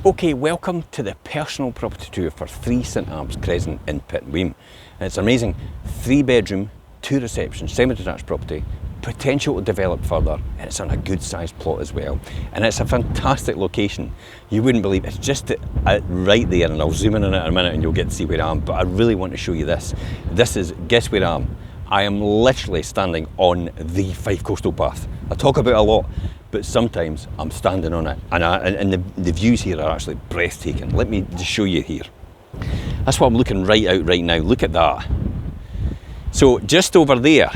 Okay, welcome to the personal property tour for 3 St Abbs Crescent in Pittenweem. It's an amazing 3-bedroom, 2-reception, semi-detached property, potential to develop further, and it's on a good sized plot as well. And it's a fantastic location. You wouldn't believe it's just right there, and I'll zoom in on it in a minute and you'll get to see where I am, but I really want to show you this. This is, guess where I am? I am literally standing on the Fife Coastal Path. I talk about it a lot, but sometimes I'm standing on it, and the views here are actually breathtaking. Let me just show you here. That's what I'm looking right out right now. Look at that. So just over there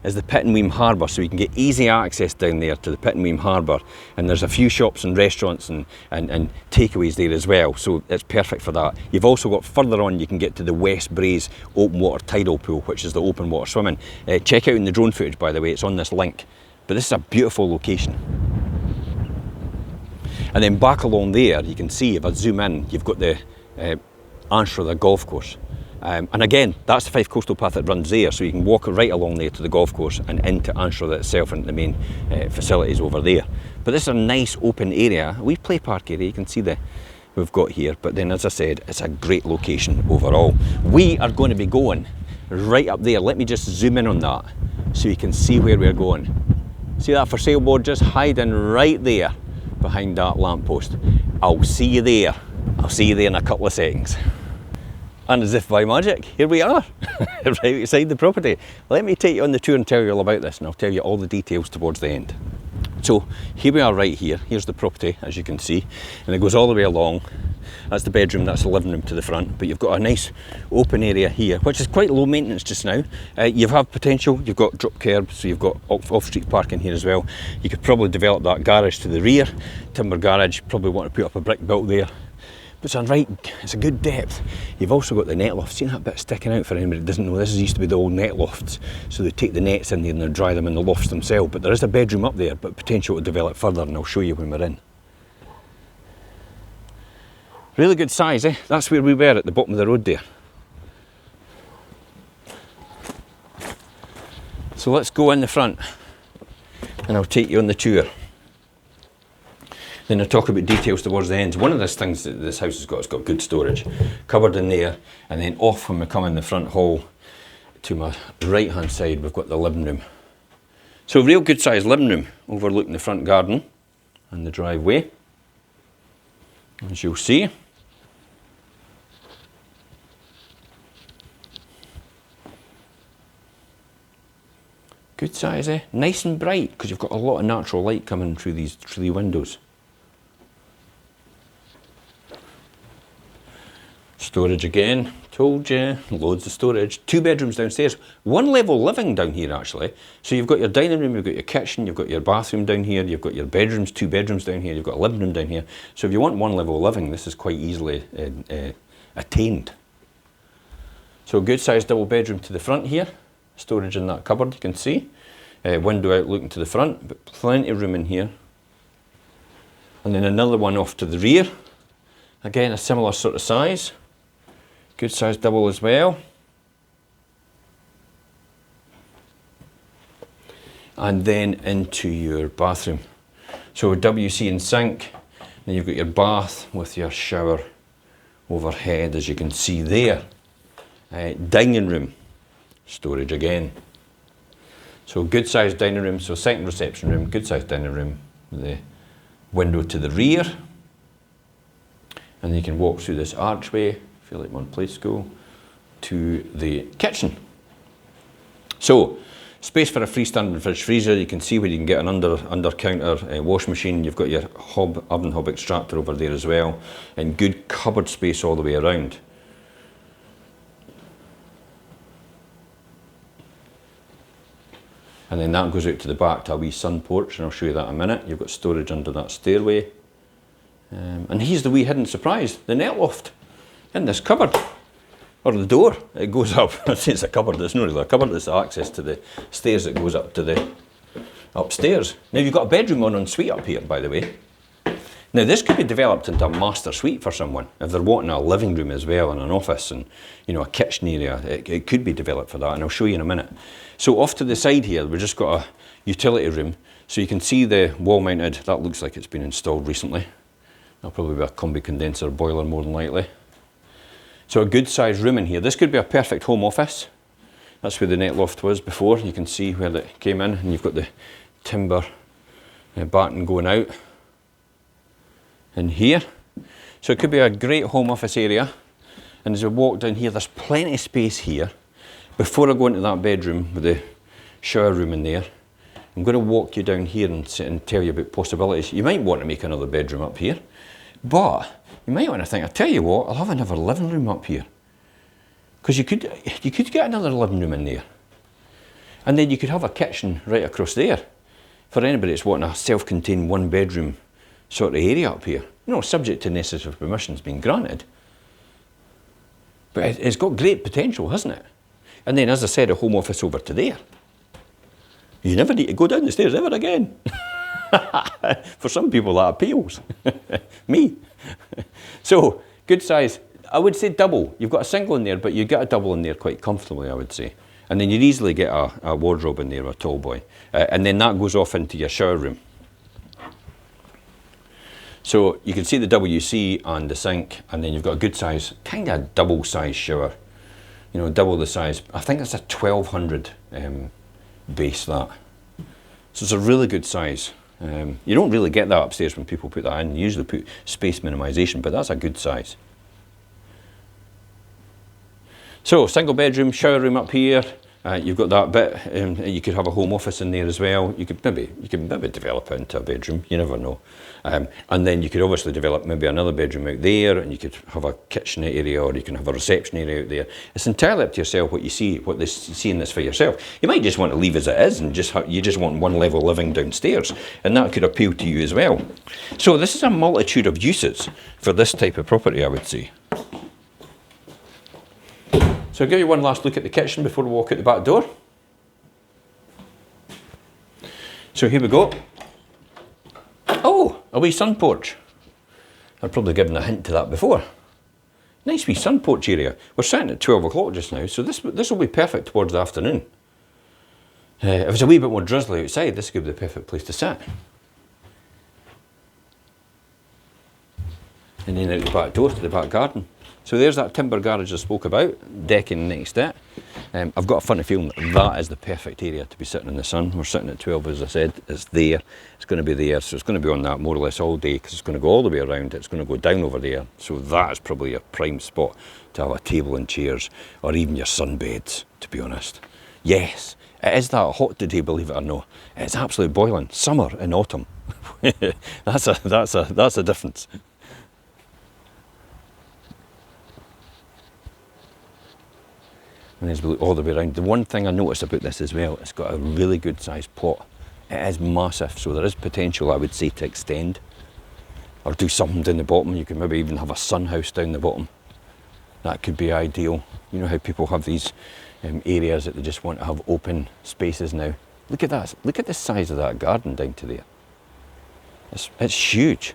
is the Pittenweem Harbour, so you can get easy access down there to the Pittenweem Harbour, and there's a few shops and restaurants and takeaways there as well, so it's perfect for that. You've also got further on, you can get to the West Braes Open Water Tidal Pool, which is the open water swimming. Check out in the drone footage, by the way, it's on this link. But this is a beautiful location. And then back along there, you can see, if I zoom in, you've got the Anstruther golf course. And again, that's the Fife Coastal Path that runs there, so you can walk right along there to the golf course and into Anstruther itself and the main facilities over there. But this is a nice open area, a wee play park area, you can see we've got here. But then, as I said, it's a great location overall. We are going to be going right up there. Let me just zoom in on that so you can see where we're going. See that for sale board just hiding right there behind that lamppost. I'll see you there. I'll see you there in a couple of seconds. And as if by magic, here we are, right outside the property. Let me take you on the tour and tell you all about this, and I'll tell you all the details towards the end. So here we are right here. Here's the property, as you can see, and it goes all the way along. That's the bedroom, that's the living room to the front, but you've got a nice open area here, which is quite low maintenance just now. You have potential, you've got drop curbs, so you've got off-street parking here as well. You could probably develop that garage to the rear, timber garage, probably want to put up a brick built there. But it's a good depth. You've also got the net loft. See that bit sticking out for anybody that doesn't know? This used to be the old net lofts. So they take the nets in there and they dry them in the lofts themselves. But there is a bedroom up there, but potential to develop further, and I'll show you when we're in. Really good size, eh? That's where we were at the bottom of the road there. So let's go in the front and I'll take you on the tour. Then I'll talk about details towards the end. One of the things that this house has got, it's got good storage. Cupboard in there, and then off when we come in the front hall to my right hand side, we've got the living room. So a real good sized living room overlooking the front garden and the driveway, as you'll see. Good size, eh? Nice and bright, because you've got a lot of natural light coming through these windows. Storage again, told you, loads of storage. 2 bedrooms downstairs, 1 level living down here actually. So you've got your dining room, you've got your kitchen, you've got your bathroom down here, you've got your bedrooms, 2 bedrooms down here, you've got a living room down here. So if you want 1 level living, this is quite easily attained. So a good sized double bedroom to the front here. Storage in that cupboard, you can see. Window out looking to the front, but plenty of room in here. And then another one off to the rear. Again, a similar sort of size. Good size double as well. And then into your bathroom. So a WC and sink. Then you've got your bath with your shower overhead, as you can see there. Dining room. Storage again. So good sized dining room, so second reception room, good sized dining room, the window to the rear, and then you can walk through this archway, feel like one play school, to the kitchen. So space for a freestanding fridge freezer. You can see where you can get an under counter wash machine. You've got your oven hob extractor over there as well, and good cupboard space all the way around. And then that goes out to the back to a wee sun porch, and I'll show you that in a minute. You've got storage under that stairway. And here's the wee hidden surprise, the net loft in this cupboard, or the door. It goes up, I say it's a cupboard, it's not really a cupboard, it's access to the stairs that goes up to the upstairs. Now you've got a bedroom en suite up here, by the way. Now this could be developed into a master suite for someone, if they're wanting a living room as well and an office and, you know, a kitchen area. It could be developed for that, and I'll show you in a minute. So off to the side here, we've just got a utility room. So you can see the wall mounted, that looks like it's been installed recently. That'll probably be a combi condenser boiler more than likely. So a good sized room in here. This could be a perfect home office. That's where the net loft was before. You can see where it came in, and you've got the timber batten going out in here. So it could be a great home office area. And as we walk down here, there's plenty of space here. Before I go into that bedroom with the shower room in there, I'm going to walk you down here and tell you about possibilities. You might want to make another bedroom up here, but you might want to think, I'll tell you what, I'll have another living room up here. Because you could get another living room in there. And then you could have a kitchen right across there. For anybody that's wanting a self-contained one bedroom sort of area up here. You know, subject to necessary permissions being granted. But it's got great potential, hasn't it? And then, as I said, a home office over to there. You never need to go down the stairs ever again. For some people that appeals. Me. So, good size. I would say double. You've got a single in there, but you get a double in there quite comfortably, I would say. And then you'd easily get a wardrobe in there, a tall boy. And then that goes off into your shower room. So you can see the WC and the sink, and then you've got a good size, kind of double size shower. You know, double the size. I think it's a 1200 base, that. So it's a really good size. You don't really get that upstairs when people put that in. You usually put space minimisation, but that's a good size. So, single bedroom, shower room up here. You've got that bit. You could have a home office in there as well. You could maybe develop it into a bedroom. You never know. And then you could obviously develop maybe another bedroom out there, and you could have a kitchenette area, or you can have a reception area out there. It's entirely up to yourself what you see, you see in this for yourself. You might just want to leave as it is, and you just want one level living downstairs, and that could appeal to you as well. So this is a multitude of uses for this type of property, I would say. So I'll give you one last look at the kitchen before we walk out the back door. So here we go. Oh, a wee sun porch. I've probably given a hint to that before. Nice wee sun porch area. We're sitting at 12 o'clock just now, so this will be perfect towards the afternoon. If it's a wee bit more drizzly outside, this could be the perfect place to sit. And then out the back door to the back garden. So there's that timber garage I spoke about, decking next to it. I've got a funny feeling that is the perfect area to be sitting in the sun. We're sitting at 12, as I said. It's there, it's going to be there, so it's going to be on that more or less all day, because it's going to go all the way around, it's going to go down over there. So that is probably a prime spot to have a table and chairs, or even your sunbeds, to be honest. Yes, it is that hot today, believe it or not. It's absolutely boiling. Summer and autumn. that's a difference. And there's all the way around. The one thing I noticed about this as well, it's got a really good sized plot. It is massive, so there is potential, I would say, to extend or do something down the bottom. You could maybe even have a sun house down the bottom. That could be ideal. You know how people have these areas that they just want to have open spaces now. Look at that. Look at the size of that garden down to there. It's huge.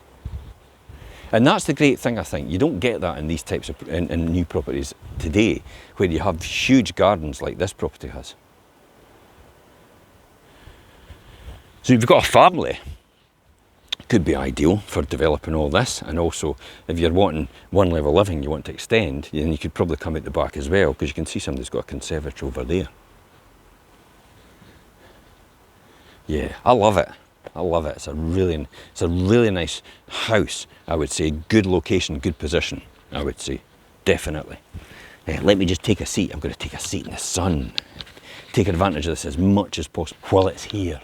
And that's the great thing, I think. You don't get that in these types of in new properties today, where you have huge gardens like this property has. So if you've got a family, it could be ideal for developing all this. And also, if you're wanting one level living, you want to extend, then you could probably come out the back as well, because you can see somebody's got a conservatory over there. Yeah, I love it. I love it. It's a really nice house, I would say. Good location, good position, I would say. Definitely. Let me just take a seat. I'm going to take a seat in the sun. Take advantage of this as much as possible while it's here.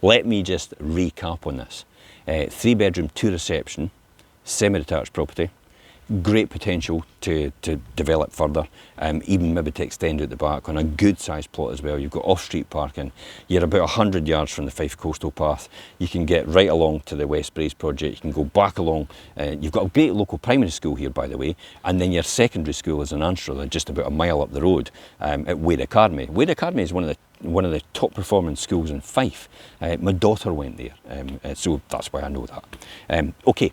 Let me just recap on this. 3 bedroom, 2 reception, semi-detached property. Great potential to develop further, even maybe to extend out the back on a good sized plot as well. You've got off-street parking. You're about 100 yards from the Fife Coastal Path. You can get right along to the West Braes project. You can go back along. You've got a great local primary school here, by the way, and then your secondary school is in Anstruther, just about a mile up the road at Wade Academy. Wade Academy is one of the top performing schools in Fife. My daughter went there, so that's why I know that. Okay.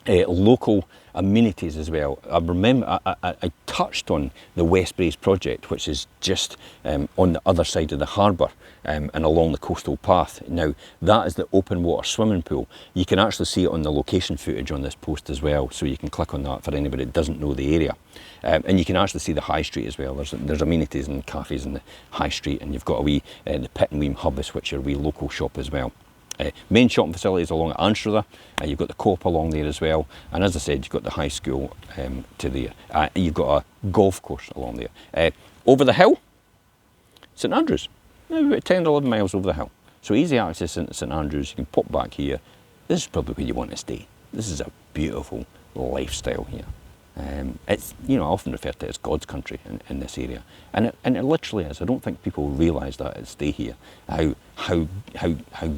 local amenities as well. I remember I touched on the West Braes project, which is just on the other side of the harbour and along the coastal path. Now that is the open water swimming pool. You can actually see it on the location footage on this post as well, so you can click on that for anybody that doesn't know the area. And you can actually see the high street as well. There's amenities and cafes in the high street, and you've got a wee the Pittenweem hub, which are a wee local shop as well. Main shopping facilities along at Anstruther, you've got the Co-op along there as well, and as I said, you've got the high school to there. You've got a golf course along there. Over the hill, St Andrews, about 10 or 11 miles over the hill. So easy access into St Andrews. You can pop back here. This is probably where you want to stay. This is a beautiful lifestyle here. It's, you know, I often refer to it as God's country in this area, and it literally is. I don't think people realise that at stay here, how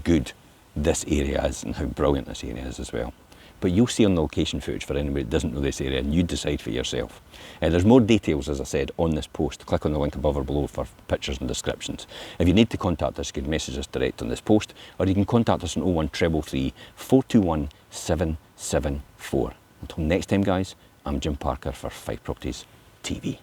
good this area is and how brilliant this area is as well. But you'll see on the location footage for anybody that doesn't know this area, and you decide for yourself. There's more details, as I said, on this post. Click on the link above or below for pictures and descriptions. If you need to contact us, you can message us direct on this post, or you can contact us on 01333 421 774. Until next time, guys, I'm Jim Parker for Fife Properties TV.